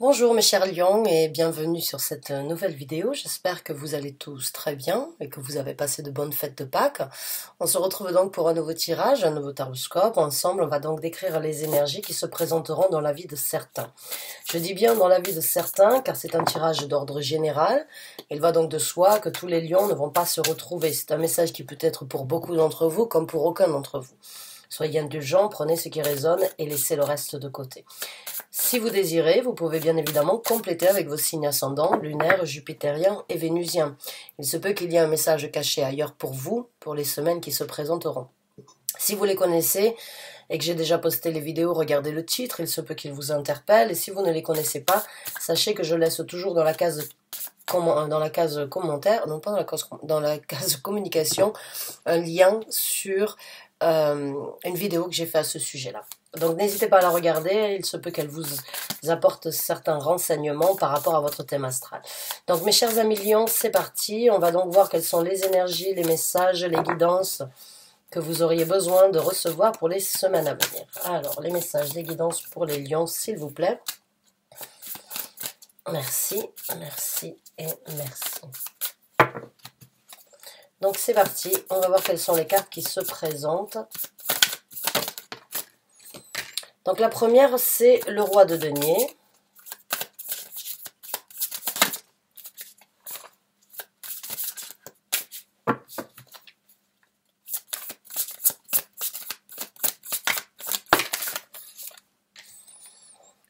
Bonjour mes chers lions et bienvenue sur cette nouvelle vidéo. J'espère que vous allez tous très bien et que vous avez passé de bonnes fêtes de Pâques. On se retrouve donc pour un nouveau tirage, un nouveau taroscope. Ensemble, on va donc décrire les énergies qui se présenteront dans la vie de certains. Je dis bien dans la vie de certains car c'est un tirage d'ordre général. Il va donc de soi que tous les lions ne vont pas se retrouver. C'est un message qui peut être pour beaucoup d'entre vous comme pour aucun d'entre vous. Soyez indulgents, prenez ce qui résonne et laissez le reste de côté. Si vous désirez, vous pouvez bien évidemment compléter avec vos signes ascendants, lunaires, jupitériens et vénusiens. Il se peut qu'il y ait un message caché ailleurs pour vous, pour les semaines qui se présenteront. Si vous les connaissez et que j'ai déjà posté les vidéos, regardez le titre, il se peut qu'il vous interpelle. Et si vous ne les connaissez pas, sachez que je laisse toujours dans la case commentaire, non pas dans la case communication, un lien sur une vidéo que j'ai fait à ce sujet-là. Donc n'hésitez pas à la regarder, il se peut qu'elle vous apporte certains renseignements par rapport à votre thème astral. Donc mes chers amis lions, c'est parti, on va donc voir quelles sont les énergies, les messages, les guidances que vous auriez besoin de recevoir pour les semaines à venir. Alors les messages, les guidances pour les lions, s'il vous plaît. Merci, merci et merci. Donc c'est parti, on va voir quelles sont les cartes qui se présentent. Donc la première, c'est le roi de denier.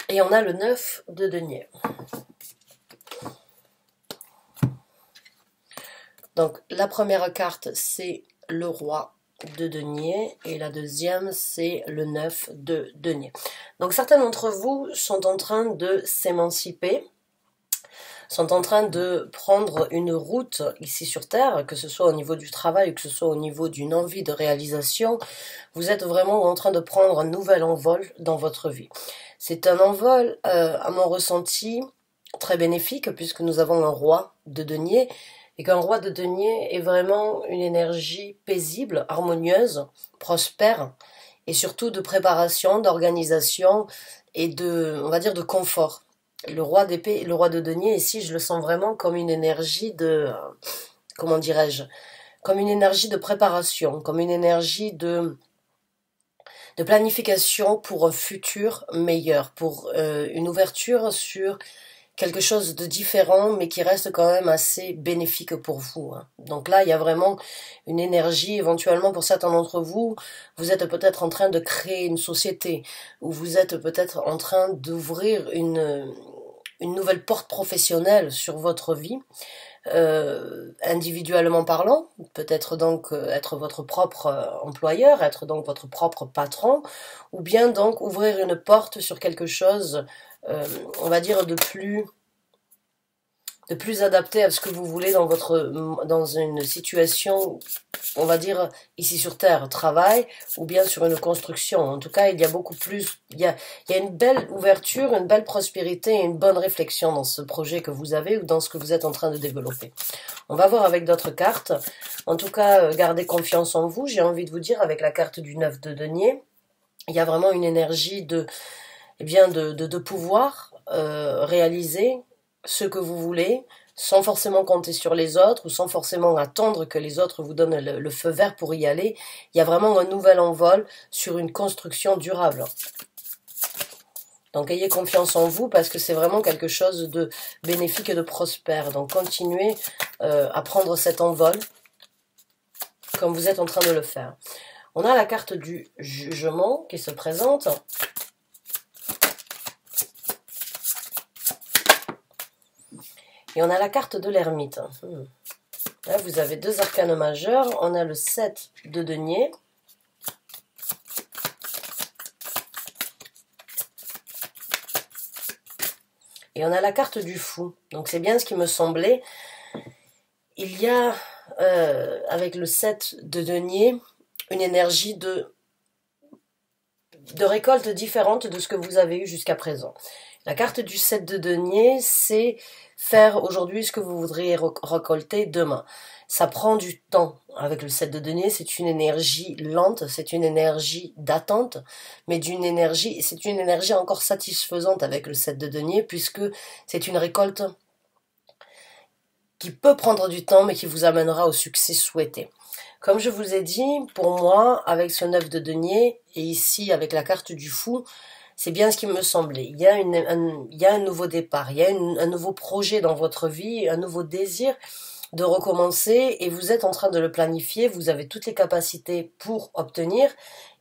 Et on a le 9 de denier. Donc la première carte, c'est le roi de denier et la deuxième, c'est le 9 de denier. Donc certains d'entre vous sont en train de s'émanciper, sont en train de prendre une route ici sur Terre, que ce soit au niveau du travail ou que ce soit au niveau d'une envie de réalisation. Vous êtes vraiment en train de prendre un nouvel envol dans votre vie. C'est un envol, à mon ressenti, très bénéfique puisque nous avons un roi de denier et qu'un roi de denier est vraiment une énergie paisible, harmonieuse, prospère et surtout de préparation, d'organisation et de, on va dire, de confort. Le roi d'épée, le roi de denier, ici, je le sens vraiment comme une énergie de, comment dirais-je, comme une énergie de préparation, comme une énergie de planification pour un futur meilleur, pour une ouverture sur quelque chose de différent, mais qui reste quand même assez bénéfique pour vous. Donc là, il y a vraiment une énergie, éventuellement pour certains d'entre vous, vous êtes peut-être en train de créer une société, ou vous êtes peut-être en train d'ouvrir une nouvelle porte professionnelle sur votre vie, individuellement parlant, peut-être donc être votre propre employeur, être donc votre propre patron, ou bien donc ouvrir une porte sur quelque chose, on va dire de plus adapté à ce que vous voulez dans une situation, on va dire ici sur Terre, travail, ou bien sur une construction. En tout cas, il y a beaucoup plus, il y a une belle ouverture, une belle prospérité et une bonne réflexion dans ce projet que vous avez ou dans ce que vous êtes en train de développer. On va voir avec d'autres cartes. En tout cas, gardez confiance en vous. J'ai envie de vous dire avec la carte du 9 de denier, il y a vraiment une énergie de pouvoir réaliser ce que vous voulez, sans forcément compter sur les autres, ou sans forcément attendre que les autres vous donnent le feu vert pour y aller. Il y a vraiment un nouvel envol sur une construction durable. Donc ayez confiance en vous, parce que c'est vraiment quelque chose de bénéfique et de prospère. Donc continuez à prendre cet envol, comme vous êtes en train de le faire. On a la carte du jugement qui se présente. Et on a la carte de l'ermite. Là, vous avez deux arcanes majeurs. On a le 7 de denier. Et on a la carte du fou. Donc c'est bien ce qui me semblait. Il y a, avec le 7 de denier, une énergie de récolte différente de ce que vous avez eu jusqu'à présent. La carte du 7 de denier, c'est faire aujourd'hui ce que vous voudriez récolter demain. Ça prend du temps avec le 7 de denier, c'est une énergie lente, c'est une énergie d'attente, mais c'est une énergie encore satisfaisante avec le 7 de denier, puisque c'est une récolte qui peut prendre du temps, mais qui vous amènera au succès souhaité. Comme je vous ai dit, pour moi, avec ce 9 de denier, et ici avec la carte du fou, c'est bien ce qui me semblait. Il y a un nouveau départ, il y a un nouveau projet dans votre vie, un nouveau désir de recommencer, et vous êtes en train de le planifier, vous avez toutes les capacités pour obtenir,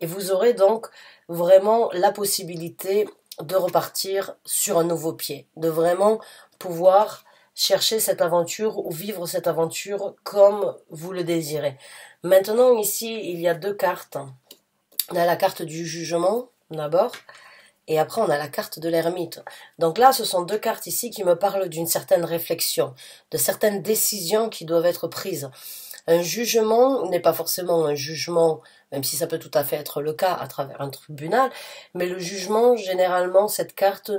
et vous aurez donc vraiment la possibilité de repartir sur un nouveau pied, de vraiment pouvoir chercher cette aventure ou vivre cette aventure comme vous le désirez. Maintenant, ici, il y a deux cartes. On a la carte du jugement, d'abord, et après on a la carte de l'ermite. Donc là, ce sont deux cartes ici qui me parlent d'une certaine réflexion, de certaines décisions qui doivent être prises. Un jugement n'est pas forcément un jugement, même si ça peut tout à fait être le cas à travers un tribunal, mais le jugement, généralement, cette carte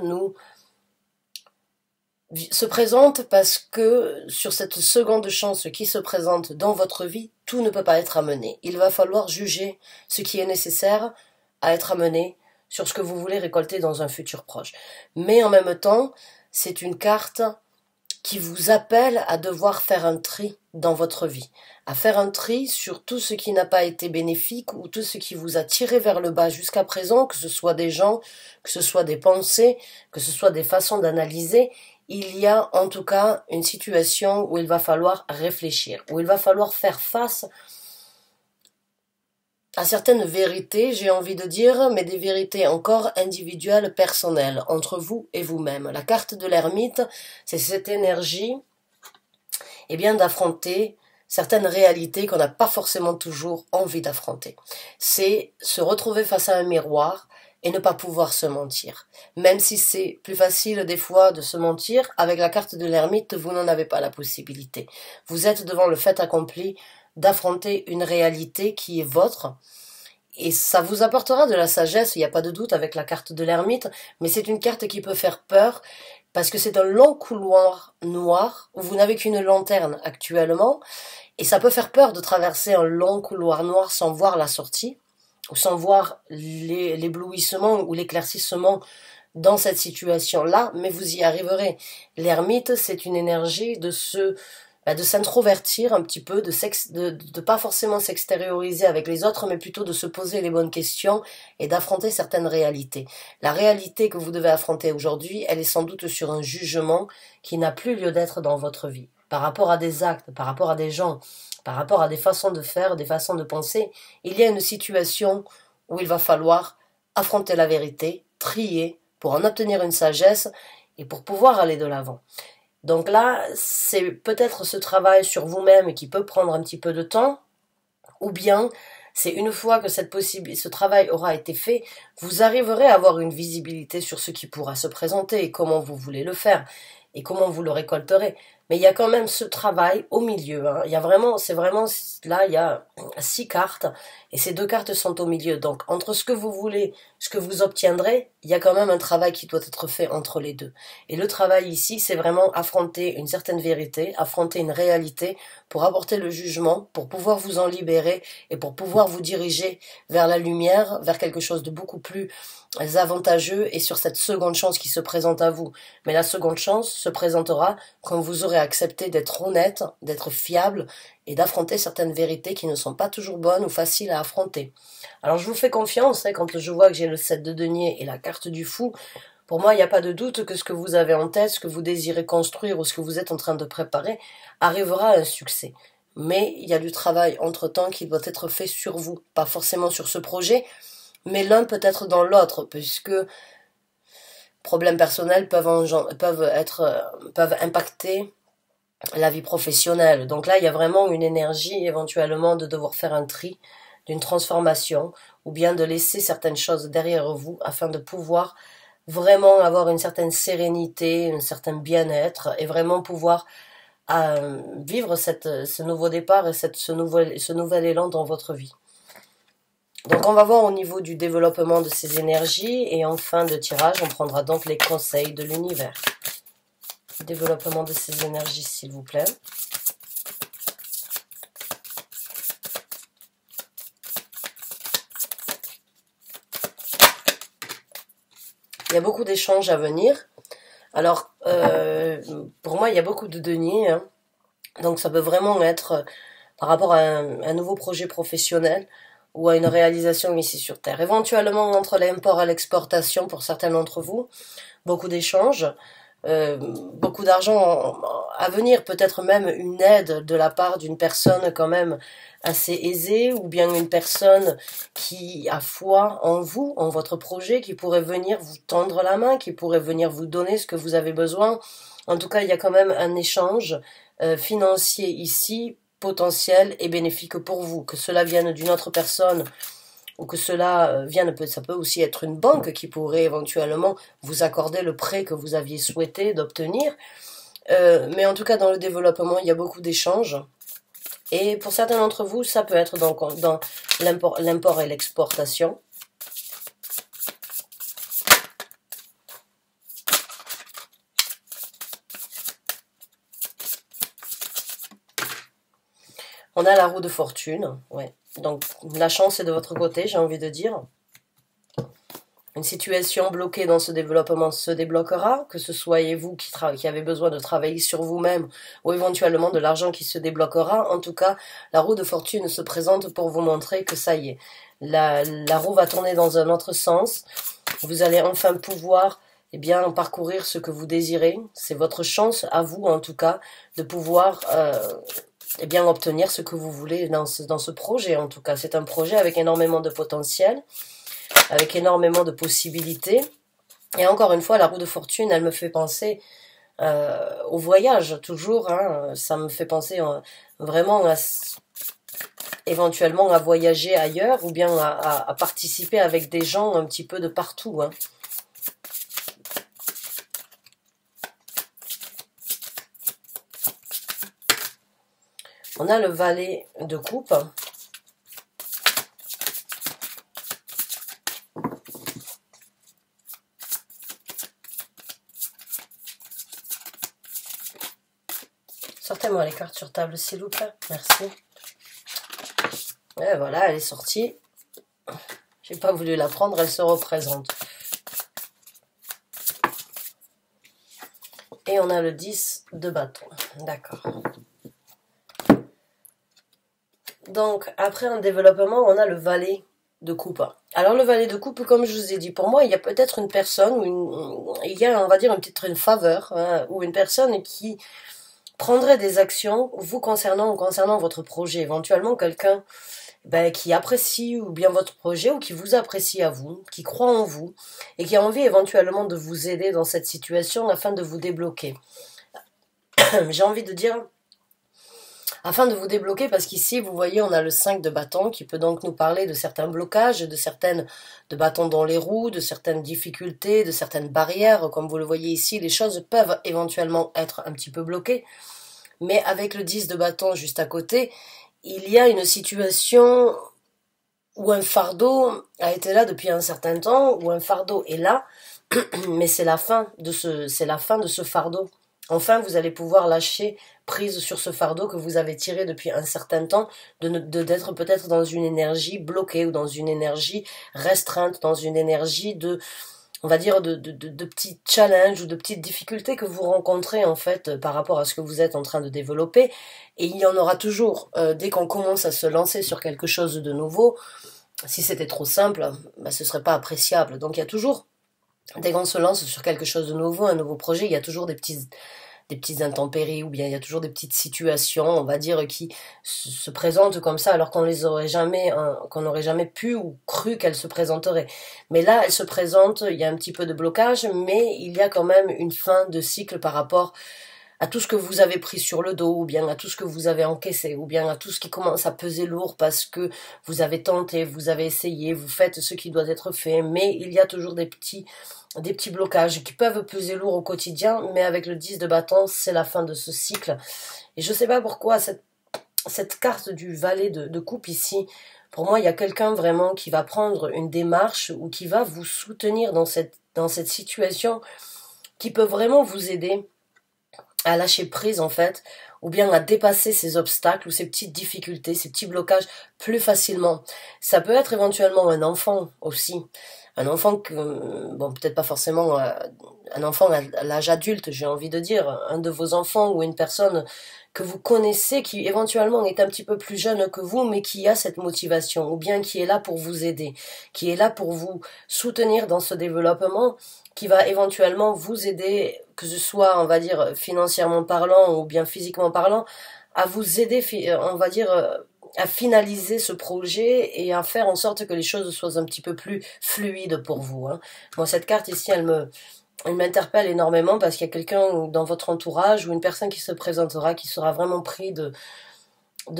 se présente parce que sur cette seconde chance qui se présente dans votre vie, tout ne peut pas être amené. Il va falloir juger ce qui est nécessaire à être amené sur ce que vous voulez récolter dans un futur proche. Mais en même temps, c'est une carte qui vous appelle à devoir faire un tri dans votre vie, à faire un tri sur tout ce qui n'a pas été bénéfique ou tout ce qui vous a tiré vers le bas jusqu'à présent, que ce soit des gens, que ce soit des pensées, que ce soit des façons d'analyser. Il y a en tout cas une situation où il va falloir réfléchir, où il va falloir faire face à certaines vérités, j'ai envie de dire, mais des vérités encore individuelles, personnelles, entre vous et vous-même. La carte de l'ermite, c'est cette énergie, d'affronter certaines réalités qu'on n'a pas forcément toujours envie d'affronter. C'est se retrouver face à un miroir et ne pas pouvoir se mentir. Même si c'est plus facile des fois de se mentir, avec la carte de l'ermite, vous n'en avez pas la possibilité. Vous êtes devant le fait accompli d'affronter une réalité qui est vôtre, et ça vous apportera de la sagesse, il n'y a pas de doute avec la carte de l'ermite, mais c'est une carte qui peut faire peur, parce que c'est un long couloir noir, où vous n'avez qu'une lanterne actuellement, et ça peut faire peur de traverser un long couloir noir sans voir la sortie, ou sans voir l'éblouissement ou l'éclaircissement dans cette situation-là, mais vous y arriverez. L'ermite, c'est une énergie de s'introvertir un petit peu, de pas forcément s'extérioriser avec les autres, mais plutôt de se poser les bonnes questions et d'affronter certaines réalités. La réalité que vous devez affronter aujourd'hui, elle est sans doute sur un jugement qui n'a plus lieu d'être dans votre vie. Par rapport à des actes, par rapport à des gens, par rapport à des façons de faire, des façons de penser, il y a une situation où il va falloir affronter la vérité, trier, pour en obtenir une sagesse et pour pouvoir aller de l'avant. Donc là, c'est peut-être ce travail sur vous-même qui peut prendre un petit peu de temps, ou bien c'est une fois que ce travail aura été fait, vous arriverez à avoir une visibilité sur ce qui pourra se présenter et comment vous voulez le faire et comment vous le récolterez. Mais il y a quand même ce travail au milieu. Il y a vraiment, là, il y a 6 cartes et ces 2 cartes sont au milieu. Donc, entre ce que vous voulez, ce que vous obtiendrez, il y a quand même un travail qui doit être fait entre les deux. Et le travail ici, c'est vraiment affronter une certaine vérité, affronter une réalité pour apporter le jugement, pour pouvoir vous en libérer et pour pouvoir vous diriger vers la lumière, vers quelque chose de beaucoup plus avantageux et sur cette seconde chance qui se présente à vous. Mais la seconde chance se présentera quand vous aurez accepté d'être honnête, d'être fiable et d'affronter certaines vérités qui ne sont pas toujours bonnes ou faciles à affronter. Alors je vous fais confiance, quand je vois que j'ai le 7 de denier et la carte du fou, pour moi il n'y a pas de doute que ce que vous avez en tête, ce que vous désirez construire ou ce que vous êtes en train de préparer arrivera à un succès. Mais il y a du travail entre-temps qui doit être fait sur vous, pas forcément sur ce projet, mais l'un peut être dans l'autre, puisque problèmes personnels peuvent impacter la vie professionnelle. Donc là, il y a vraiment une énergie éventuellement de devoir faire un tri, d'une transformation, ou bien de laisser certaines choses derrière vous afin de pouvoir vraiment avoir une certaine sérénité, un certain bien-être et vraiment pouvoir vivre ce nouveau départ et ce nouvel élan dans votre vie. Donc on va voir au niveau du développement de ces énergies et en fin de tirage, on prendra donc les conseils de l'univers. Développement de ces énergies, s'il vous plaît. Il y a beaucoup d'échanges à venir. Alors, pour moi, il y a beaucoup de deniers. Hein. Donc ça peut vraiment être par rapport à un nouveau projet professionnel ou à une réalisation ici sur Terre. Éventuellement, entre l'import et l'exportation, pour certains d'entre vous, beaucoup d'échanges, beaucoup d'argent à venir, peut-être même une aide de la part d'une personne quand même assez aisée, ou bien une personne qui a foi en vous, en votre projet, qui pourrait venir vous tendre la main, qui pourrait venir vous donner ce que vous avez besoin. En tout cas, il y a quand même un échange financier ici, potentiel et bénéfique pour vous. Que cela vienne d'une autre personne ou que cela vienne, ça peut aussi être une banque qui pourrait éventuellement vous accorder le prêt que vous aviez souhaité d'obtenir. Mais en tout cas, dans le développement, il y a beaucoup d'échanges. Et pour certains d'entre vous, ça peut être dans l'import et l'exportation. On a la roue de fortune, ouais. Donc la chance est de votre côté, j'ai envie de dire. Une situation bloquée dans ce développement se débloquera, que ce soit vous qui avez besoin de travailler sur vous-même ou éventuellement de l'argent qui se débloquera. En tout cas, la roue de fortune se présente pour vous montrer que ça y est. La roue va tourner dans un autre sens. Vous allez enfin pouvoir parcourir ce que vous désirez. C'est votre chance à vous, en tout cas, de pouvoir obtenir ce que vous voulez dans ce projet. En tout cas, c'est un projet avec énormément de potentiel, avec énormément de possibilités. Et encore une fois, la roue de fortune, elle me fait penser au voyage, toujours. Hein. Ça me fait penser vraiment éventuellement à voyager ailleurs ou bien à participer avec des gens un petit peu de partout. Hein. On a le valet de coupe. Sortez-moi les cartes sur table, s'il vous plaît. Merci. Et voilà, elle est sortie. J'ai pas voulu la prendre, elle se représente. Et on a le 10 de bâton. D'accord. Donc, après un développement, on a le valet de coupe. Alors, le valet de coupe, comme je vous ai dit, pour moi, il y a peut-être une personne, il y a, on va dire, peut-être une faveur, hein, ou une personne qui prendrait des actions vous concernant ou concernant votre projet. Éventuellement, quelqu'un qui apprécie ou bien votre projet ou qui vous apprécie à vous, qui croit en vous et qui a envie éventuellement de vous aider dans cette situation afin de vous débloquer. J'ai envie de dire afin de vous débloquer, parce qu'ici, vous voyez, on a le 5 de bâton qui peut donc nous parler de certains blocages, de bâtons dans les roues, de certaines difficultés, de certaines barrières. Comme vous le voyez ici, les choses peuvent éventuellement être un petit peu bloquées. Mais avec le 10 de bâton juste à côté, il y a une situation où un fardeau a été là depuis un certain temps, où un fardeau est là, mais c'est la fin de ce fardeau. Enfin, vous allez pouvoir lâcher prise sur ce fardeau que vous avez tiré depuis un certain temps, d'être peut-être dans une énergie bloquée ou dans une énergie restreinte, dans une énergie on va dire, de petits challenges ou de petites difficultés que vous rencontrez en fait par rapport à ce que vous êtes en train de développer. Et il y en aura toujours dès qu'on commence à se lancer sur quelque chose de nouveau. Si c'était trop simple, ce serait pas appréciable. Donc il y a toujours, dès qu'on se lance sur quelque chose de nouveau, un nouveau projet, il y a toujours des petites intempéries ou bien il y a toujours des petites situations, on va dire, qui se présentent comme ça alors qu'on n'aurait jamais pu ou cru qu'elles se présenteraient. Mais là, elles se présentent, il y a un petit peu de blocage, mais il y a quand même une fin de cycle par rapport à tout ce que vous avez pris sur le dos, ou bien à tout ce que vous avez encaissé, ou bien à tout ce qui commence à peser lourd parce que vous avez tenté, vous avez essayé, vous faites ce qui doit être fait, mais il y a toujours des petits blocages qui peuvent peser lourd au quotidien, mais avec le 10 de bâton, c'est la fin de ce cycle. Et je sais pas pourquoi cette carte du valet de coupe ici, Pour moi, il y a quelqu'un vraiment qui va prendre une démarche ou qui va vous soutenir dans cette situation, qui peut vraiment vous aider à lâcher prise en fait, ou bien à dépasser ces obstacles ou ces petites difficultés, ces petits blocages plus facilement. Ça peut être éventuellement un enfant aussi. Un enfant que, bon, peut-être pas forcément un enfant à l'âge adulte, j'ai envie de dire, un de vos enfants ou une personne que vous connaissez qui éventuellement est un petit peu plus jeune que vous, mais qui a cette motivation, ou bien qui est là pour vous aider, qui est là pour vous soutenir dans ce développement, qui va éventuellement vous aider, que ce soit, on va dire, financièrement parlant ou bien physiquement parlant, à vous aider, on va dire, à finaliser ce projet et à faire en sorte que les choses soient un petit peu plus fluides pour vous. Hein. Moi, cette carte ici, elle m'interpelle énormément parce qu'il y a quelqu'un dans votre entourage ou une personne qui se présentera qui sera vraiment pris de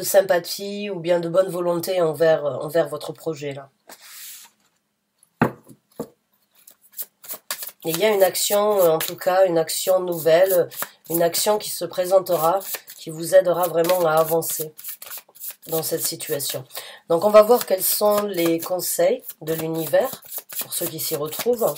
sympathie ou bien de bonne volonté envers votre projet là. Et il y a une action, en tout cas, une action nouvelle, une action qui se présentera, qui vous aidera vraiment à avancer dans cette situation. Donc on va voir quels sont les conseils de l'univers pour ceux qui s'y retrouvent.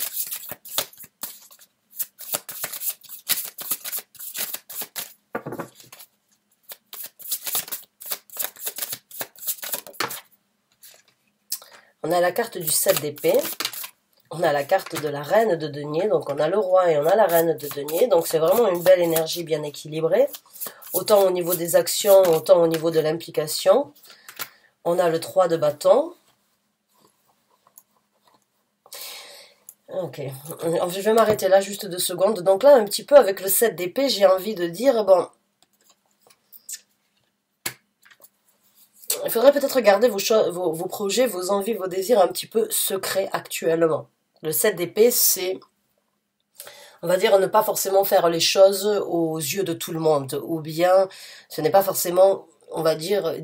On a la carte du 7 d'épée. On a la carte de la reine de denier, donc on a le roi et on a la reine de denier, donc c'est vraiment une belle énergie bien équilibrée, autant au niveau des actions, autant au niveau de l'implication. On a le 3 de bâton. Ok, je vais m'arrêter là juste 2 secondes. Donc là, un petit peu avec le 7 d'épée, j'ai envie de dire, bon, il faudrait peut-être garder vos projets, vos envies, vos désirs un petit peu secrets actuellement. Le 7 d'épée, c'est, on va dire, ne pas forcément faire les choses aux yeux de tout le monde. Ou bien, ce n'est pas forcément, on va dire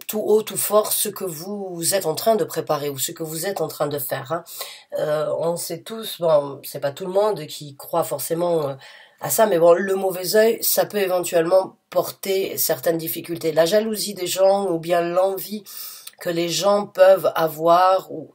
tout haut, tout fort, ce que vous êtes en train de préparer ou ce que vous êtes en train de faire. Hein. On sait tous, bon, c'est pas tout le monde qui croit forcément à ça, mais bon, le mauvais œil, ça peut éventuellement porter certaines difficultés. La jalousie des gens ou bien l'envie que les gens peuvent avoir ou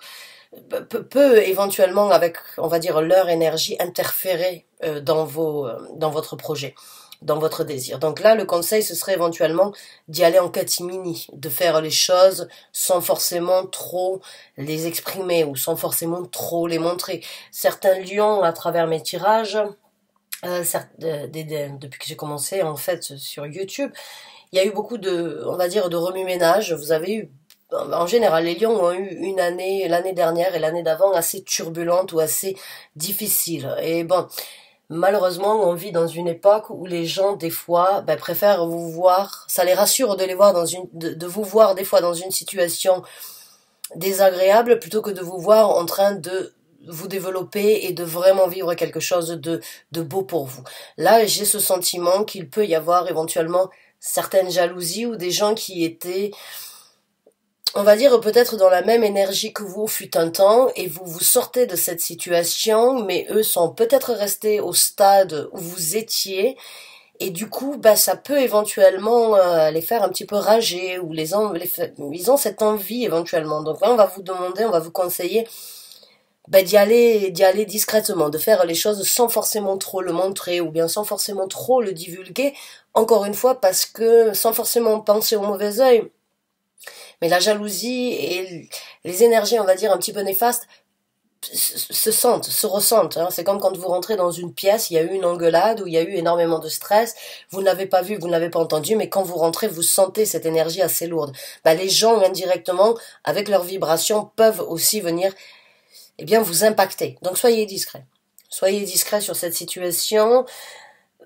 peut éventuellement, avec, on va dire, leur énergie, interférer dans votre projet, dans votre désir. Donc là, le conseil, ce serait éventuellement d'y aller en catimini, de faire les choses sans forcément trop les exprimer ou sans forcément trop les montrer. Certains lions, à travers mes tirages, depuis que j'ai commencé en fait sur YouTube, il y a eu beaucoup de, on va dire, de remue-ménage. Vous avez eu, en général, les lions ont eu une année, l'année dernière et l'année d'avant, assez turbulente ou assez difficile. Et bon, malheureusement, on vit dans une époque où les gens, des fois, préfèrent vous voir, ça les rassure de les voir de vous voir des fois dans une situation désagréable plutôt que de vous voir en train de vous développer et de vraiment vivre quelque chose de beau pour vous. Là, j'ai ce sentiment qu'il peut y avoir éventuellement certaines jalousies ou des gens qui étaient, on va dire, peut-être dans la même énergie que vous fut un temps et vous sortez de cette situation, mais eux sont peut-être restés au stade où vous étiez et du coup, ça peut éventuellement les faire un petit peu rager ou ils ont cette envie éventuellement. Donc là, on va vous demander, on va vous conseiller d'y aller discrètement, de faire les choses sans forcément trop le montrer ou bien sans forcément trop le divulguer. Encore une fois, parce que sans forcément penser au mauvais œil, mais la jalousie et les énergies, on va dire, un petit peu néfastes, se ressentent. Hein. C'est comme quand vous rentrez dans une pièce, il y a eu une engueulade, où il y a eu énormément de stress, vous ne l'avez pas vu, vous ne l'avez pas entendu, mais quand vous rentrez, vous sentez cette énergie assez lourde. Les gens, indirectement, avec leurs vibrations, peuvent aussi venir vous impacter. Donc soyez discret. Soyez discret sur cette situation.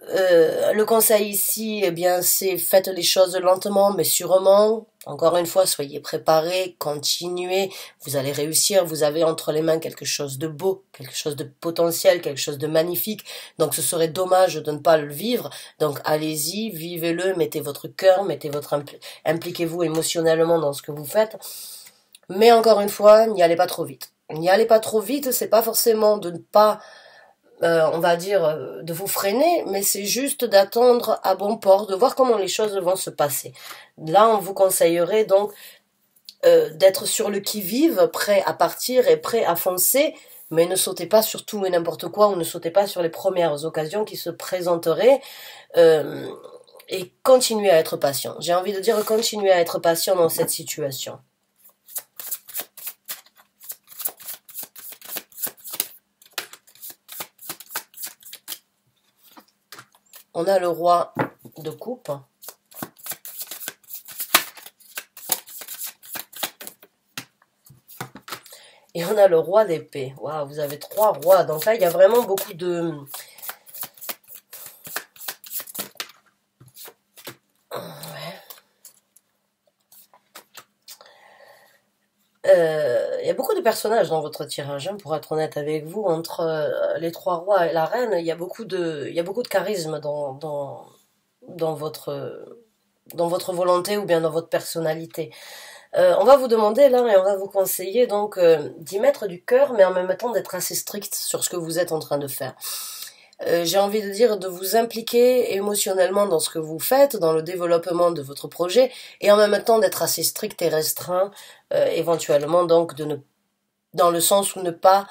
Le conseil ici, c'est faites les choses lentement mais sûrement. Encore une fois, soyez préparés, continuez, vous allez réussir, vous avez entre les mains quelque chose de beau, quelque chose de potentiel, quelque chose de magnifique. Donc ce serait dommage de ne pas le vivre. Donc allez-y, vivez-le, mettez votre cœur, impliquez-vous émotionnellement dans ce que vous faites. Mais encore une fois, n'y allez pas trop vite. N'y allez pas trop vite, c'est pas forcément de ne pas on va dire, de vous freiner, mais c'est juste d'attendre à bon port, de voir comment les choses vont se passer. Là, on vous conseillerait donc d'être sur le qui-vive, prêt à partir et prêt à foncer, mais ne sautez pas sur tout et n'importe quoi, ou ne sautez pas sur les premières occasions qui se présenteraient, et continuez à être patient. J'ai envie de dire, continuez à être patient dans cette situation. On a le roi de coupe. Et on a le roi d'épée. Waouh, vous avez 3 rois. Donc là, il y a vraiment beaucoup de... Il y a beaucoup de personnages dans votre tirage, hein, pour être honnête avec vous. Entre les 3 rois et la reine, il y a beaucoup de charisme dans votre volonté ou bien dans votre personnalité. On va vous demander là et on va vous conseiller donc d'y mettre du cœur, mais en même temps d'être assez strict sur ce que vous êtes en train de faire. J'ai envie de dire de vous impliquer émotionnellement dans ce que vous faites, dans le développement de votre projet, et en même temps d'être assez strict et restreint, éventuellement donc dans le sens où ne pas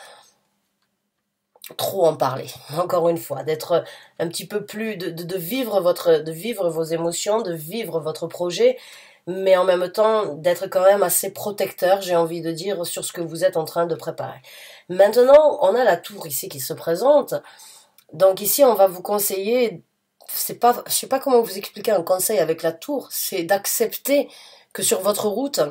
trop en parler. Encore une fois, d'être un petit peu plus, de vivre vos émotions, de vivre votre projet, mais en même temps d'être quand même assez protecteur, j'ai envie de dire, sur ce que vous êtes en train de préparer. Maintenant, on a la tour ici qui se présente. Donc ici, on va vous conseiller, je sais pas comment vous expliquer un conseil avec la tour, c'est d'accepter que sur votre route,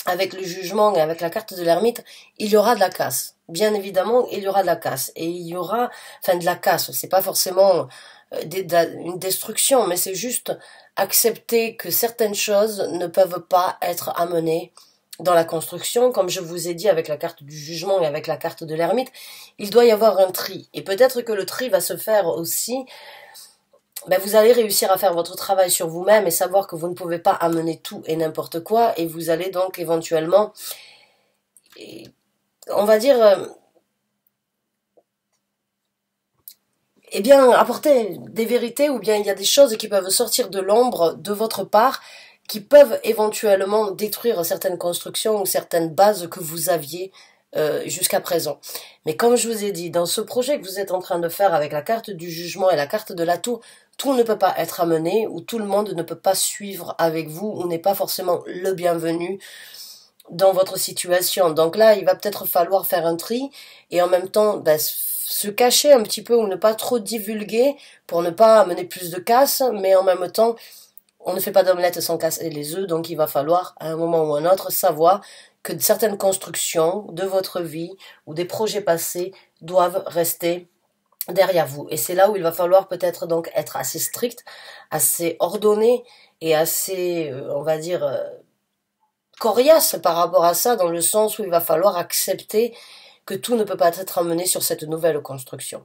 avec le jugement et avec la carte de l'ermite, il y aura de la casse. Bien évidemment, il y aura de la casse. Et il y aura, enfin de la casse, c'est pas forcément une destruction, mais c'est juste accepter que certaines choses ne peuvent pas être amenées dans la construction, comme je vous ai dit avec la carte du jugement et avec la carte de l'ermite, il doit y avoir un tri. Et peut-être que le tri va se faire aussi, ben vous allez réussir à faire votre travail sur vous-même et savoir que vous ne pouvez pas amener tout et n'importe quoi, et vous allez donc éventuellement, on va dire, eh bien, apporter des vérités, ou bien il y a des choses qui peuvent sortir de l'ombre de votre part, qui peuvent éventuellement détruire certaines constructions ou certaines bases que vous aviez jusqu'à présent. Mais comme je vous ai dit, dans ce projet que vous êtes en train de faire avec la carte du jugement et la carte de la tour, tout ne peut pas être amené, ou tout le monde ne peut pas suivre avec vous, ou n'est pas forcément le bienvenu dans votre situation. Donc là, il va peut-être falloir faire un tri, et en même temps, ben, se cacher un petit peu, ou ne pas trop divulguer, pour ne pas amener plus de casse, mais en même temps, on ne fait pas d'omelette sans casser les œufs, donc il va falloir, à un moment ou un autre, savoir que certaines constructions de votre vie ou des projets passés doivent rester derrière vous. Et c'est là où il va falloir peut-être donc être assez strict, assez ordonné et assez, on va dire, coriace par rapport à ça, dans le sens où il va falloir accepter que tout ne peut pas être amené sur cette nouvelle construction.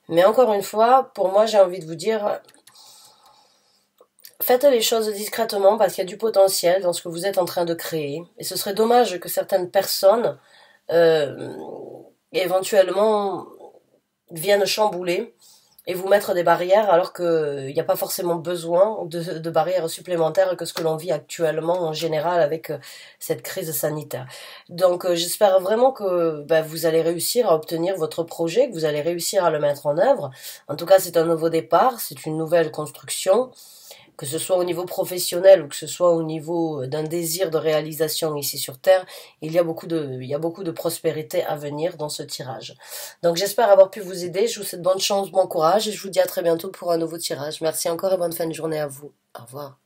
Mais encore une fois, pour moi, j'ai envie de vous dire, faites les choses discrètement parce qu'il y a du potentiel dans ce que vous êtes en train de créer. Et ce serait dommage que certaines personnes, éventuellement, viennent chambouler et vous mettre des barrières alors qu'il n'y a pas forcément besoin de barrières supplémentaires que ce que l'on vit actuellement en général avec cette crise sanitaire. Donc j'espère vraiment que vous allez réussir à obtenir votre projet, que vous allez réussir à le mettre en œuvre. En tout cas, c'est un nouveau départ, c'est une nouvelle construction. Que ce soit au niveau professionnel ou que ce soit au niveau d'un désir de réalisation ici sur Terre, il y a beaucoup de prospérité à venir dans ce tirage. Donc j'espère avoir pu vous aider, je vous souhaite bonne chance, bon courage et je vous dis à très bientôt pour un nouveau tirage. Merci encore et bonne fin de journée à vous. Au revoir.